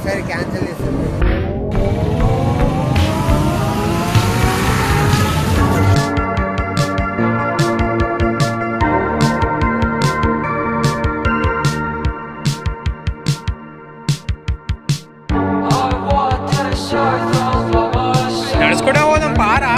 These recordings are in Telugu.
సరే క్యాన్సిల్ చేస్తాను. నడుచుకుంటా పోదాం పారా.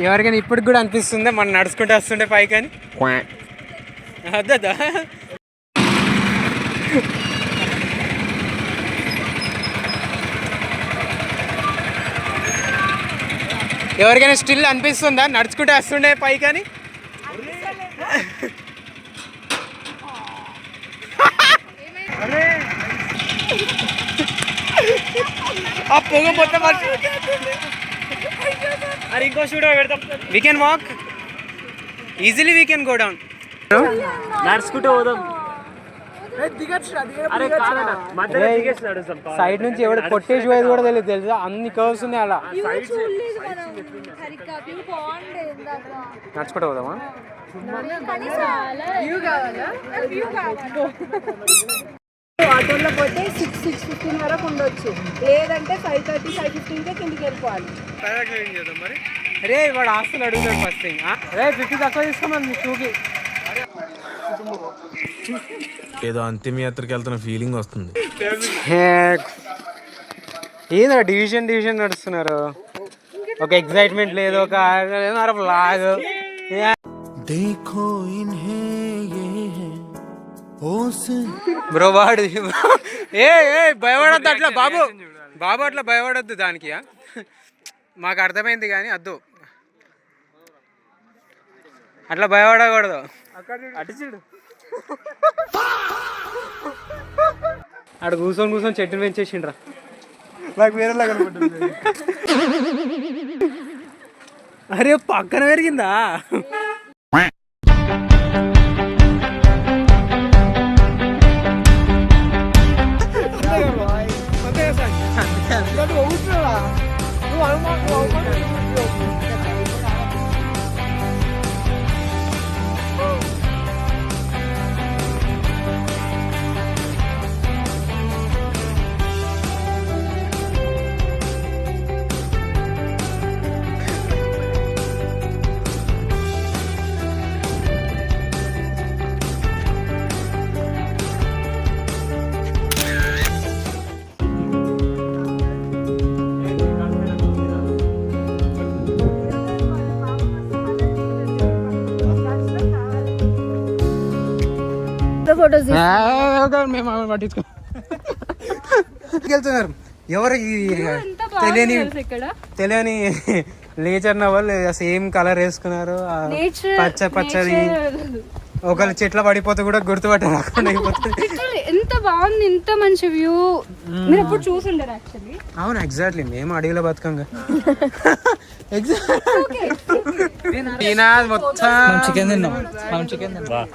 ఎవరికైనా ఇప్పటికి కూడా అనిపిస్తుందా మనం నడుచుకుంటూ వస్తుండే పైకి అని? అద్దా ఎవరికైనా స్టిల్ అనిపిస్తుందా నడుచుకుంటూ వస్తుండే పైకి అని? ఆ పొగ మొత్తం అరే ఇంకో షూడో పెడతాం. We can walk easily, we can go down. నడుచుకుంటూ పోదాం. సైడ్ నుంచి ఎవడు కొట్టేసి పోయేది కూడా తెలియదు తెలుసా, అన్ని కర్వ్స్ ఉన్నాయి అలా. నడుచుకుంటూ పోదామా? ఆటోలో పోతే 6:15 వరకు ఉండొచ్చు, లేదంటే 5:30 5:15 కిందికి వెళ్ళిపోవాలి. రే వాడు ఆస్తులు అడుగుతాడు ఫస్ట్ థింగ్. రే 50 తక్కువ తీసుకోమని షూకి. ఏదో అంతిమయాత్రకి వెళ్తున్న ఫీలింగ్ వస్తుంది. ఏదో డివిజన్ నడుస్తున్నారు, ఒక ఎక్సైట్మెంట్ లేదు, ఒక లాగ్. బ్రో వాడు ఏ భయపడద్దు అట్లా బాబు, అట్లా భయపడద్దు దానికి. మాకు అర్థమైంది కానీ అద్దు అట్లా భయపడకూడదు. అక్కడ కూర్చొని చెట్టును పెంచేసిండ్రా. నాకు వేరేలాగా అనుకుంటుంది. అరే పక్కన పెరిగిందా? వెళ్తున్నారు ఎవరు తెలియని నేచర్ నవల్ సేమ్ కలర్ వేసుకున్నారు, పచ్చది. ఒకళ్ళు చెట్ల పడిపోతే కూడా గుర్తుపట్ట రాకుండా అయిపోతుంది. ఎంత బాగుంది, ఎంత మంచి వ్యూ. మీరు ఎప్పుడు చూసుంటారు యాక్చువల్లీ. అవును ఎగ్జాక్ట్లీ, మేము అడవిలో బతుకంగా. మొత్తం చికెన్ తిన్నాం, మనం చికెన్ తిన్నాం.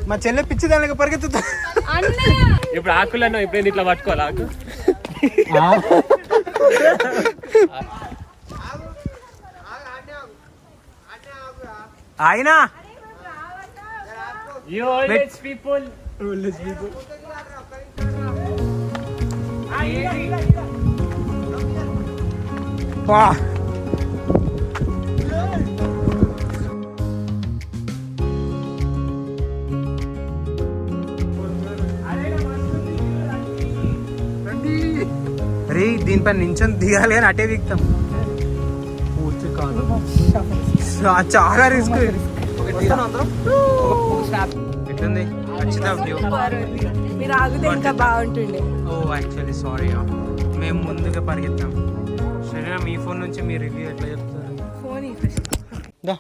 మా చెల్లె పిచ్చి దానికి పరిగెత్తుతా. ఇప్పుడు ఆకులను ఇప్పుడు ఇట్లా పట్టుకోవాలి. ఆకు అయినా You old age people. వా అరే దీనిపైన నించొని దిగాలి అని అటే దిగుతాం చాలా రిస్క్ ఎట్లుంది ఖచ్చితంగా వ్యూ మీరు ఆగితే ఇంకా బాగుంటుండే. ఓ యాక్చువల్లీ సారీ మేము ముందుగా పరిగెత్తాం. సరేనా మీ ఫోన్ నుంచి మీ రివ్యూ ఎట్లా చెప్తారు? ఫోన్ దా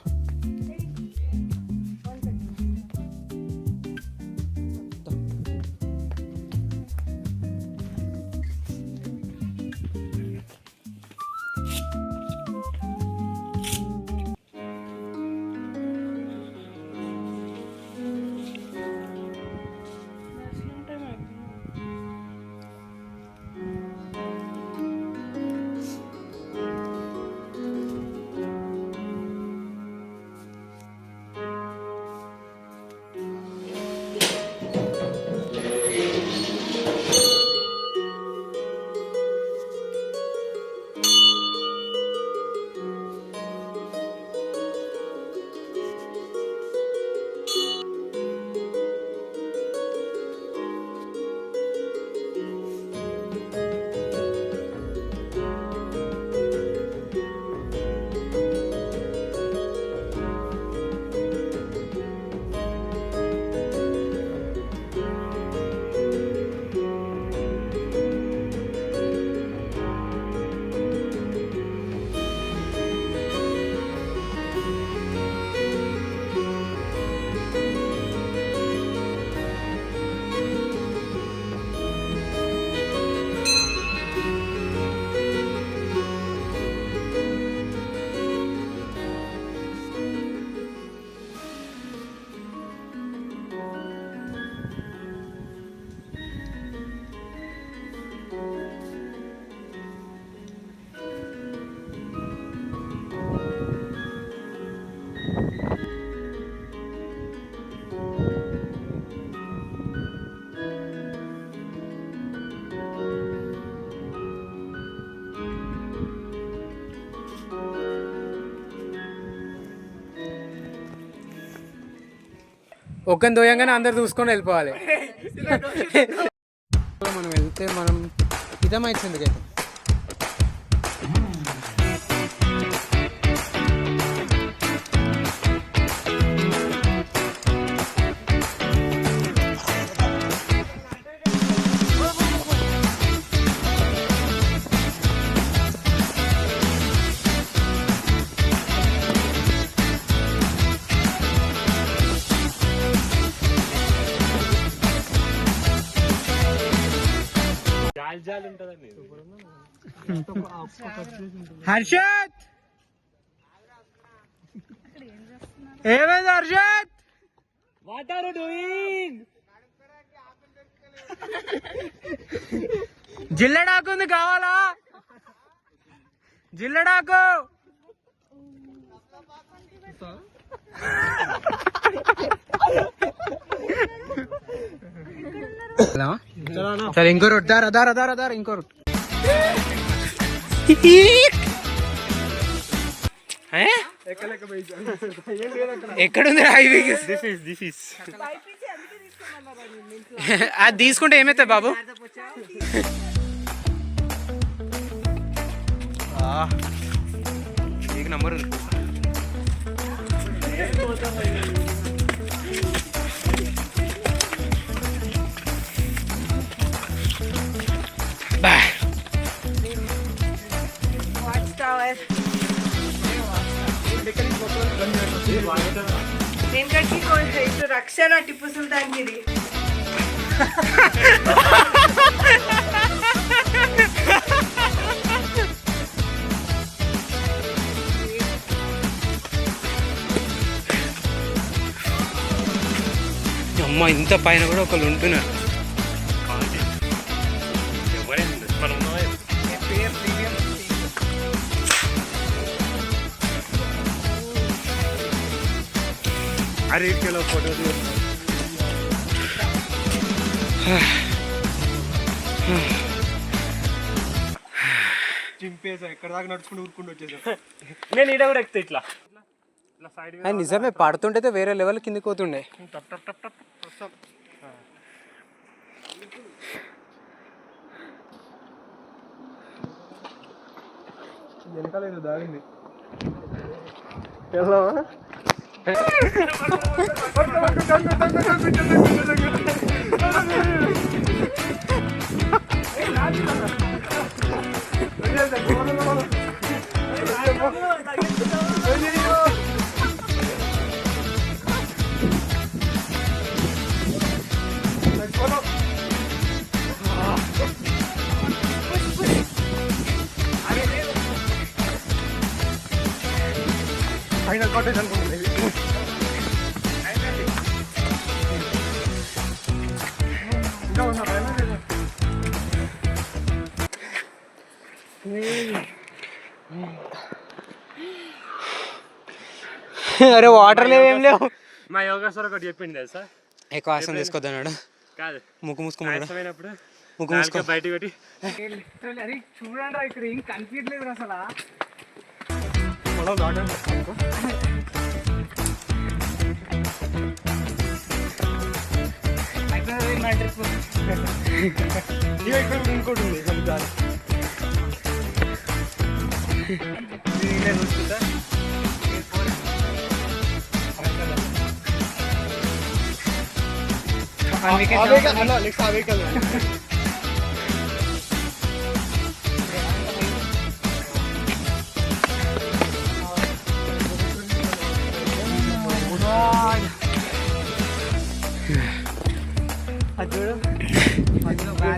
ఒక్కని దోయంగానే అందరు చూసుకొని వెళ్ళిపోవాలి. మనం వెళ్తే మనం హితమైతుంది కదా. హర్షత్ ఏమైంది Harshad? What are you doing? జిల్లెడాకు ఉంది కావాలా? జిల్లెడాకు సరే ఇంకో రొట్టు దారా దారా దారా దారా ఇంకో రొట్టు. ఎక్కడుంది హైవే? అది తీసుకుంటే ఏమైతుంది బాబు? నీకు నంబర్ ఉంది. రక్షణ టిప్పు సుల్తాన్ గిరి. అమ్మ ఇంత పైన కూడా ఒకళ్ళు ఉంటున్నారు. అరే ఇటుకెళ్ళి ఫోటో చింపేసా ఎక్కడ దాకా నడుచుకుంటూ ఊరుకుంటూ వచ్చేసా. నేను ఈడ కూడా ఎక్కుతా ఇట్లా ఇట్లా సైడ్ నిజమే, పడుతుంటే వేరే లెవెల్ కిందికి పోతుండే. టప్ టప్ టప్ టప్ వస్తాం. వెనకాల ఏదో దాగింది. ఫైనల్ కాటేజ్ అనుకుంటుంది. ఇంకా ఉన్నా అరే వాటర్ లేవు, ఏం లేవు. మా యోగా సార్ ఒకటి చెప్పింది తెలుసా, ఎక్కువ ఆసం తీసుకోద్దన్నాడు. కాదు ముక్కు మూసుకున్నాడు, అయినప్పుడు ముక్కు మూసుకో. బయట పెట్టి అరే చూడండి ఇక్కడ ఏం కనిపించలేదు అసలు. మనం దాటాను ఇక్కడ ఇంకోటి ఉంది కొన్ని దారి చూసుకుంటా. నెక్స్ట్ ఆ వెహికల్ అది చూడు వాళ్ళ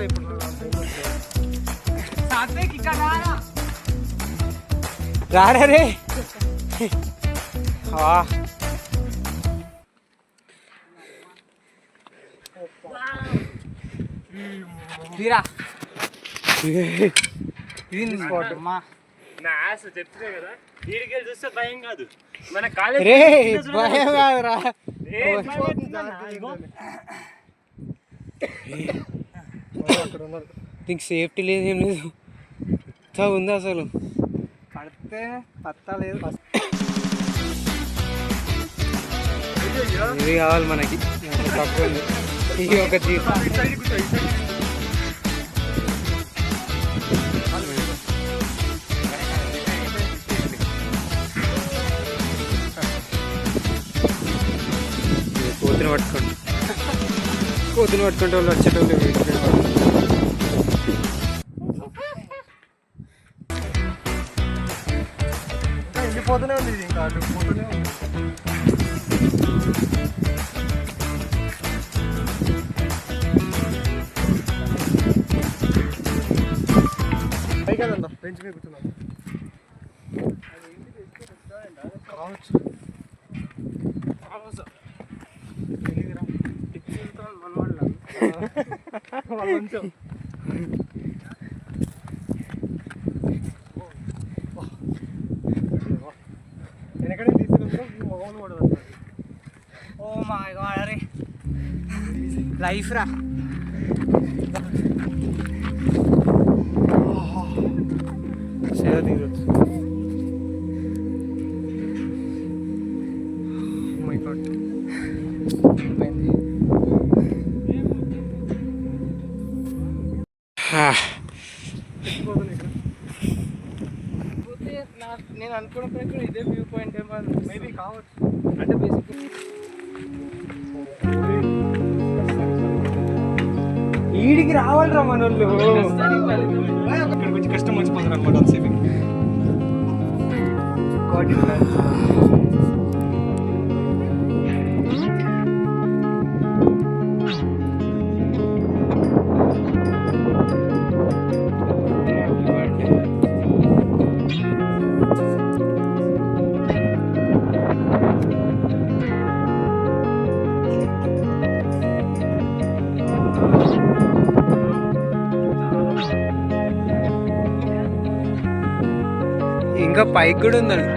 ఇప్పుడు రారా రే. నా ఆశ చెప్తున్నా కదా, వీడికి చూస్తే భయం కాదు, మన కాలేజ్ రే భయం కాదురా. దీనికి సేఫ్టీ లేదు, ఏం లేదు. ఉంది అసలు. పడితే పత్తా లేదు. ఇది కావాలి మనకి, తక్కువ ఉంది. ఇది ఒక జీప్. కోతిని పట్టుకోండి, కోతిని పట్టుకుంటే వాళ్ళు వచ్చేటోళ్ళు. వెళ్ళిపోతూనే ఉంది ఇది, ఇంకా అటు పోతూనే ఉంది. పైకదంతా బెంచ్ మీద కూర్చున్నాం. కావచ్చు వెనకడే తీసుకెళ్తాం మొగలు కూడా. ఓ మై గాడ్, అరే లైఫ్ రా. సేద తీరొచ్చు. మై గాడ్ నేను అనుకున్నప్పుడు ఇదే వ్యూ పాయింట్ ఏమో మేబీ కావచ్చు. అంటే బేసిక్ ఈడికి రావాలిరా మనోళ్ళు. ఇక్కడికి వచ్చి కష్టం వచ్చిపోతారు అనమాట. సేవింగ్ ఇంకా పైకి కూడా ఉందండి.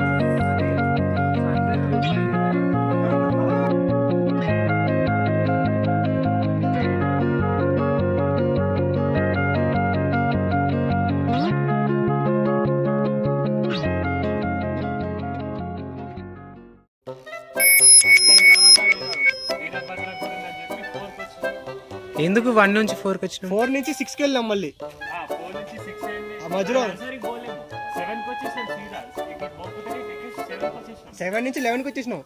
ఎందుకు 1 నుంచి 4కి వచ్చిన? 4 నుంచి 6కి వెళ్ళాం మళ్ళీ. 4 నుంచి 6 అయింది. ఆ మధ్యలో 7కి వచ్చేసాం సీదా. ఇక్కడ పోకపోతే 7కి వచ్చేసాం. 7 నుంచి 11కి వచ్చేసినాం.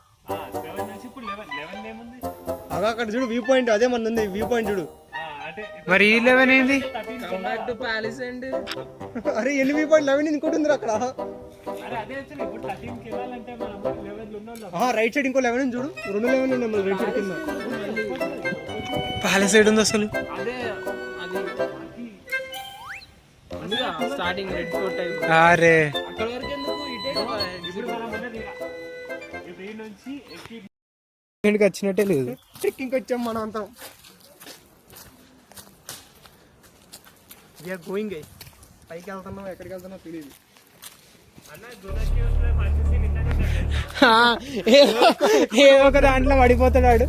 7 నుంచి ఇప్పుడు 11 ఏముంది? అగా అక్కడ చూడు వ్యూ పాయింట్, అదే మన ఉంది వ్యూ పాయింట్ చూడు. అంటే మరి ఈ 11 ఏంది? అరే ఎన్ని వ్యూ పాయింట్ 11 ఇంకోటి ఉంది అక్కడ. అరే అదే వచ్చింది. ఇప్పుడు 13కి వెళ్ళాలంటే మనం 11 ఉన్నాం. రైట్ సైడ్ ఇంకో 11 చూడు, 2 11 ఉన్నాయి మళ్ళీ రైట్ సైడ్ కింద. ప్యాలెస్ సైడ్ ఉంది అసలు. స్టార్టింగ్ రెడ్ ఫోర్ట్ టైప్ అరే అక్కడ వరకు ఎందుకు ఇటే కదా ఇప్పుడు మనం ఉన్నది ఇప్పుడు ఈ నుంచి ఎక్కి ఇంటికి వచ్చినట్టే లేదు. ట్రెక్కింగ్ వచ్చాం మనం అంతా. We are going. పైకి వెళ్తున్నాం, ఎక్కడికి వెళ్తున్నాం తెలియదు. అన్న జోనకి వస్తే మంచి సీన్ ఇట్లానే. ఏదో ఒక దాంట్లో పడిపోతున్నాడు.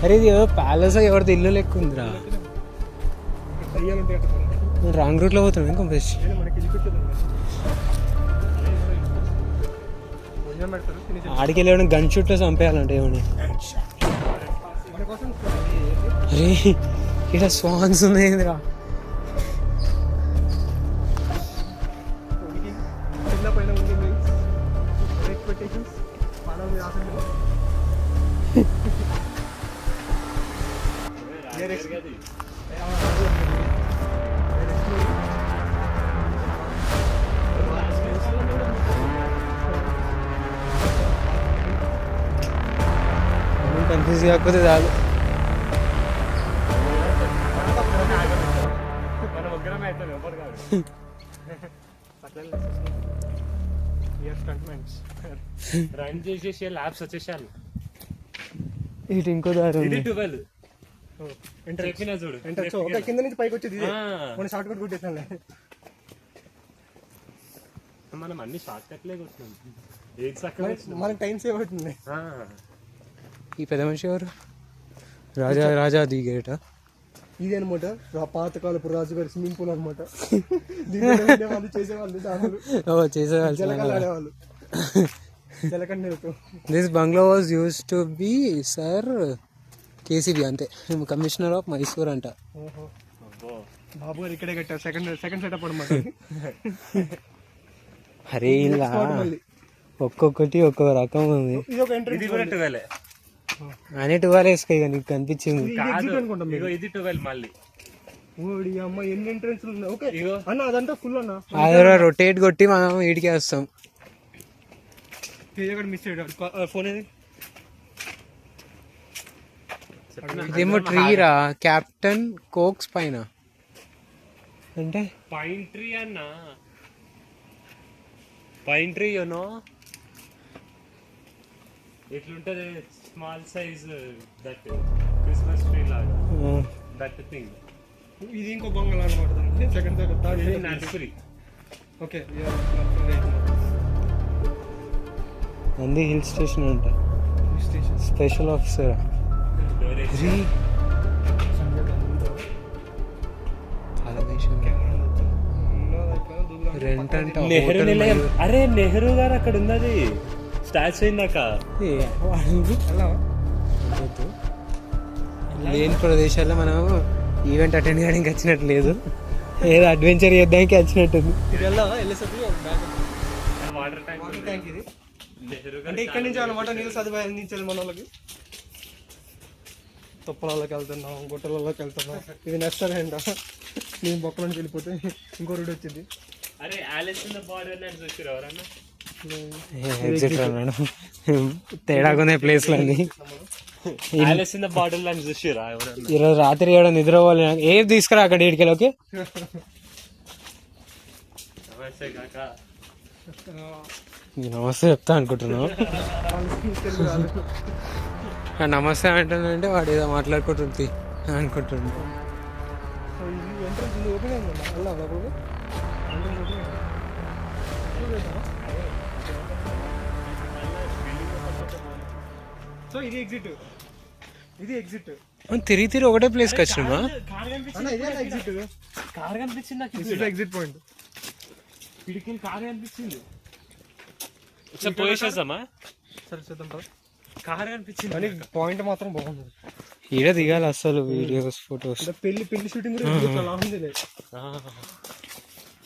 అరే ఇది ఏదో ప్యాలెస్ ఎవరిది ఇల్లు లెక్క ఉందిరా. రాంగ్ రూట్ లో పోతున్నాం ఇంకా బెస్ట్. ఆడికి వెళ్ళి గన్ షూట్ లో చంపేయాలంటే ఏమని. అరే ఇక్కడ స్వాన్స్ ఉన్నాయిరా. కన్ఫ్యూజ్ కాకపోతే చాలు. మనం ఒక్కరమే అవుతాం, ఎవరు కాదు. రన్ చేసేసి ల్యాబ్స్ వచ్చేసాను. ఇటు ఇంకో దారి ఇది ఉంది. 12 చెప్పినా చూడు. కింద నుంచి పైకి వచ్చేది మన షార్ట్ కట్ కొట్టేసాను. మనం అన్ని షార్ట్ కట్లే కొట్టినాం. ఏది చక్కగా మనకి టైం సేవ్ అవుతుంది. ఈ పెద్ద మనిషి ఎవరు? రాజా ది గేట. ఇది అనమాట పాతకాలపు రాజుగారి స్విమ్మింగ్ పూల్ అనమాట. చేసేవాళ్ళు చేసేవాళ్ళు. జలకలు ఆడేవాళ్ళు. జలకండ this bungalow was used to be sir KCB, అంతే, కమిషనర్ ఆఫ్ మైసూర్ అంట. బాబు గారు ఇక్కడే కట్టారు. సెకండ్ సెటప్ అనమాట. అరే ఇలా ఒక్కొక్కటి ఒక్కొక్క రకం ఉంది. ఇది ఒక ఎంట్రీ. ఇది కూడా 12 అని 12 వేసుకో నీకు కనిపించింది. ఇగో ఇది 12 మళ్ళీ. ఓడి అమ్మ ఎన్ని ఎంట్రెన్స్ ఉన్నాయి. ఓకే అన్న అదంతా ఫుల్ అన్న. అదే రొటేట్ కొట్టి మనం వీడికి వస్తాం. మిస్ అయ్యాడు ఫోన్ ఏది. ఇదేమో ట్రీ రా, కెప్టెన్ కోక్స్ పైన అంటే పైన్ ట్రీ అన్న. పైన్ ట్రీ యూనో ఎట్లుంటది, small size that Christmas tree లాగా దట్ థింగ్. ఇది ఇంకో బంగ్లా అనమాట. Second third nursery. Okay Nandi hill station అంట. స్పెషల్ ఆఫీసర్ రెంట్ అంట. నెహ్రూ నిలయం. అరే నెహ్రూ గారు అక్కడ ఉన్నది స్టాచ్యూ అయిందాక. లేని ప్రదేశాల్లో మనం ఈవెంట్ అటెండ్ చేయడానికి వచ్చినట్టు లేదు, ఏదో అడ్వెంచర్ చేద్దానికి వచ్చినట్టుంది. వాటర్ ట్యాంక్ ఇది అంటే ఇక్కడి నుంచి అనమాట నీళ్ళు సదుపాయం అందించాలి మన వాళ్ళకి. తుప్పలలోకి వెళ్తున్నాం, గుట్టలలోకి వెళ్తున్నాం. ఇది నర్సరీ అంట. నేను బొక్కలోకి వెళ్ళిపోతే ఇంకో రోడ్ వచ్చింది. అరే Alice in the Borderland చూసిరా ఎవరన్నా? ఎగ్జిట్ అన్నాడు. తేడాగా ఉన్నాయి ప్లేస్లు అన్ని. Alice in the Borderland చూసిరా ఎవరన్నా? ఈరోజు రాత్రి ఏడ నిద్ర పోవాలి. ఏం తీసుకురా అక్కడ ఇటుకెళ్ళి. ఓకే నమస్తే కాకా. నమస్తే చెప్తా అనుకుంటున్నావు. నమస్తే అంటానంటే వాడు ఏదో మాట్లాడుకుంటుంది అనుకుంటున్నాడు. సో ఇది ఎగ్జిట్, ఇది ఎగ్జిట్. తిరిగి తిరిగి ఒకటే ప్లేస్కి వచ్చినామా? కార్ కనిపించింది, ఇదే ఎగ్జిట్, కార్ కనిపించింది నాకు. Exit point. ఇడికి కార్ కనిపించింది. ఒకసారి పోయేసేద్దామా? సరే చూద్దాం పద. కార్ కనిపించింది కానీ పాయింట్ మాత్రం బాగుంది. ఈడ దిగాలి అసలు వీడియోస్ ఫొటోస్. పెళ్లి షూటింగ్ కూడా చాలా ఉంది.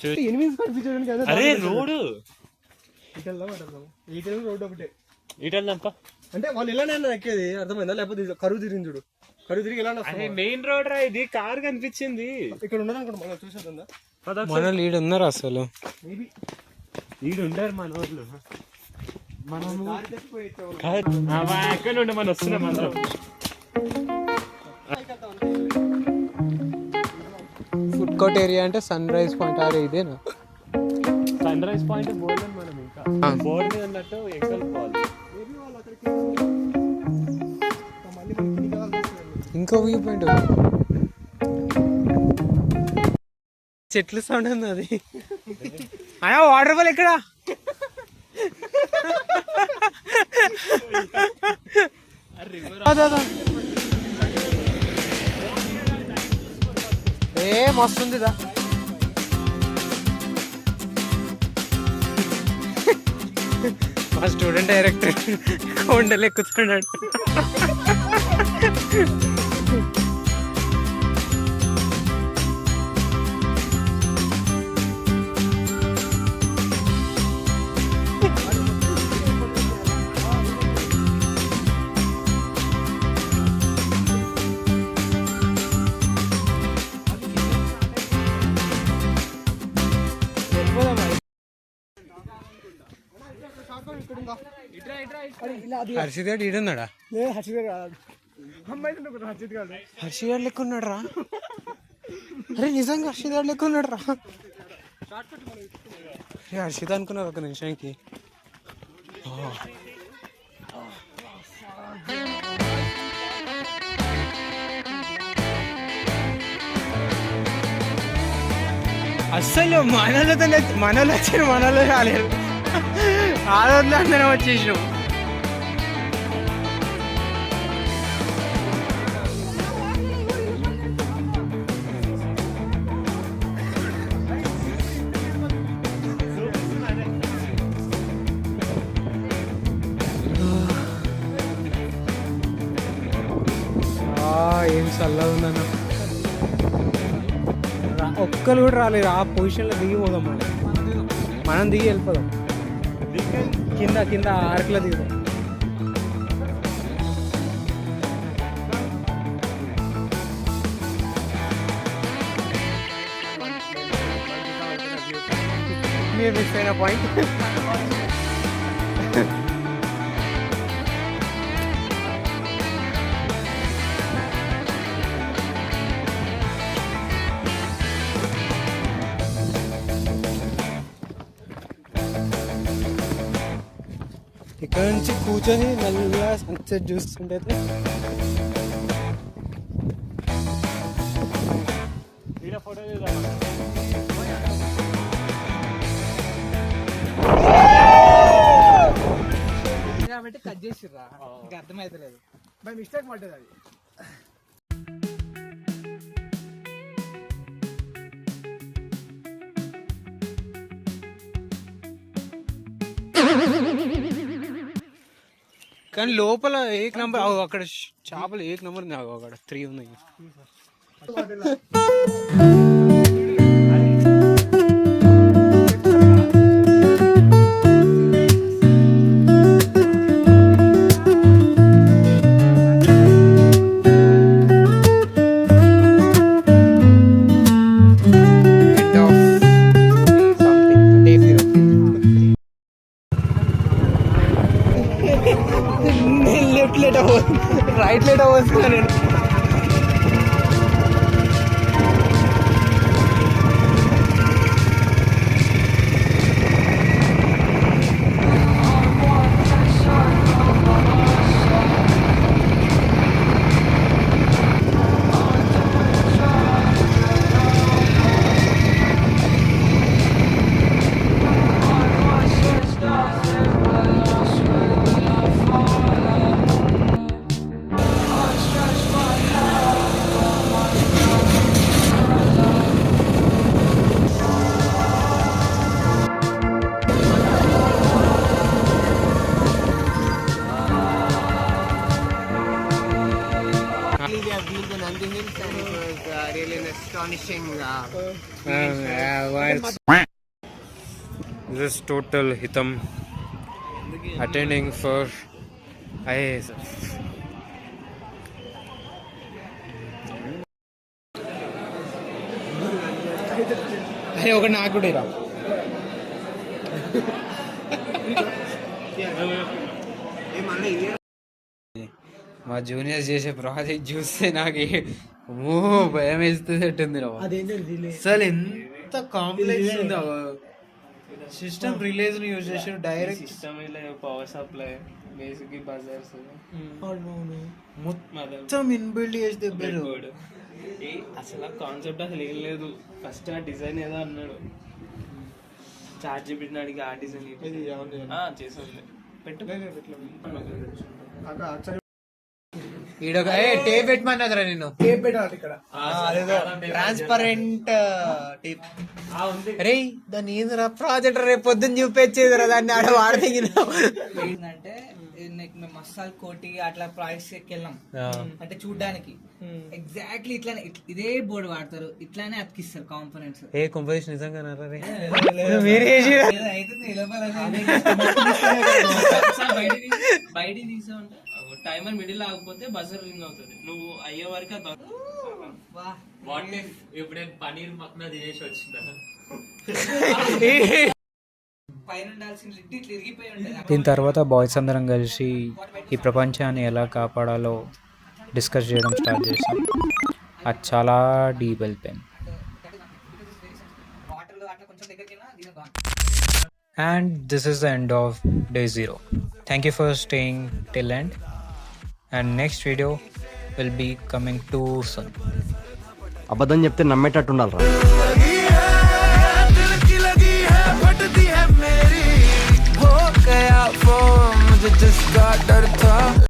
8 కనిపించడానికి కదా. అరే రోడ్డు ఇటు వెళ్దాం, అటు వెళ్దాం. ఇటు రోడ్డు ఒకటే. ఇటు వెళ్దాంపా. అంటే వాళ్ళు ఎలానైనా ఎక్కేది అర్థమైందా? లేకపోతే కరువు తిరిగి చూడు, కరువు తిరిగి ఎలా అరే మెయిన్ రోడ్ రా ఇది, కార్ కనిపించింది. ఇక్కడ ఉండదు అనుకోండి, మనం చూసేద్దా? మన లీడ్ ఉన్నారు అసలు. మేబీ ఈడు ఉండరు మన ఊర్లో. మనము ఎక్కడ ఉండే మనం వస్తున్నాం అందరం. ఫుడ్ కోర్ట్ ఏరియా అంటే సన్ రైజ్ పాయింట్ ఆరే ఇదేనా? సన్ రైజ్ పాయింట్ బోర్డు మనం ఇంకా బోర్డు మీద ఉన్నట్టు ఎక్కలుకోవాలి. ఇంకో వ్యూ పాయింట్ చెట్లు సౌండ్ ఉంది అది. అయ్యా వాటర్ ఫాల్ ఎక్కడ? ఏ మస్తుందిదా. మా స్టూడెంట్ డైరెక్టర్ కొండలు ఎక్కుతున్నాడు. హర్షిత్ గారు ఈడున్నాడా? హర్షిత్ కాదు, హర్షిత్ కాదు. హర్షిత్ గారు లెక్క ఉన్నాడు రా. అరే నిజంగా హర్షిత్ గారు లెక్క ఉన్నాడు రా. హర్షిత్ అనుకున్నారు ఒక నిమిషానికి. అస్సలు మనలో వచ్చారు, మనలో రాలేరు. ఆ రోజులో అందరం వచ్చేసాం. ఏం చల్లగా ఉందన్న. ఒక్కరు కూడా రాలేదు. ఆ పొజిషన్లో దిగిపోదాం మనం దిగి వెళ్ళిపోదాం. కింద కింద ఆర్క్లో దిగుదాం. మీరు మిస్ అయిన పాయింట్. ఇక్కడ నుంచి కూర్చొని నల్లగా సన్సెట్ చూస్తుంటే ఫోటో కాబట్టి కట్ చేసిర్రా, ఇంకా అర్థమైతలేదు. బై మిస్టేక్ పడ్డది అది. కానీ లోపల ఏక్ నంబర్ అక్కడ చేపలు ఏక్ నంబర్ ఉంది. అక్కడ 3 ఉన్నాయి. లెఫ్ట్ లేట్ అవ్వదు, రైట్ లేట్ అవ్వచ్చు. నేను This is total hitam attending for IAS. అరే ఒక నాకు కూడా రా. మా జూనియర్స్ చేసే ప్రాజెక్ట్ చూస్తే నాకు భయం వేస్తుంది రా. అసలు ఎంత కాంప్లెక్స్ ఉందా సిస్టమ్ రిలేజ్ యూజ్ చేసి direct system power supply basic buzzers మొత్తం ఇన్బిల్డ్ చేసి దగ్గర అసలు ఆ కాన్సెప్ట్ అసలు ఏం లేదు. ఫస్ట్ ఆ డిజైన్ ఏదో అన్నాడు, చార్ట్ జీపీటీని అడిగి ఆ డిజైన్ చేసేది పెట్టు. ఈడొక టేప్ పెట్టమన్నదిరా నేను. టేప్ పెట్టాలి ఇక్కడ. Transparent tape. అరే దాన్ని ఏందిరా ప్రాజెక్ట్ రేపు పొద్దున్న చూపించేదిరా దాన్ని ఆడ వాడదగినావు. ఏంటంటే మేము మసాలా కోటి అట్లా ప్రాజెక్ట్స్ వెళ్ళాం అంటే చూడ్డానికి ఎగ్జాక్ట్లీ ఇట్లానే ఇదే బోర్డు వాడతారు, ఇట్లానే అతికిస్తారు కాంపోనెంట్స్. ఏ కంపోజిషన్ నిజంగా బయట తీసామంటే టైమర్ మిడిల్ ఆగిపోతే బజర్ రింగ్ అవుతుంది. నువ్వు అయ్యే వరకు ఎప్పుడైనా పనీర్ మక్నా తినేసి వచ్చిందా? దీని తర్వాత బాయ్స్ అందరం కలిసి ఈ ప్రపంచాన్ని ఎలా కాపాడాలో డిస్కస్ చేయడం స్టార్ట్ చేసాం. అది చాలా డీప్ వెళ్ళిపోయింది. And this is the end of day 0. Thank you for staying till end. And next video will be coming too soon. అబద్ధం చెప్తే నమ్మేటట్టు ఉండాలి.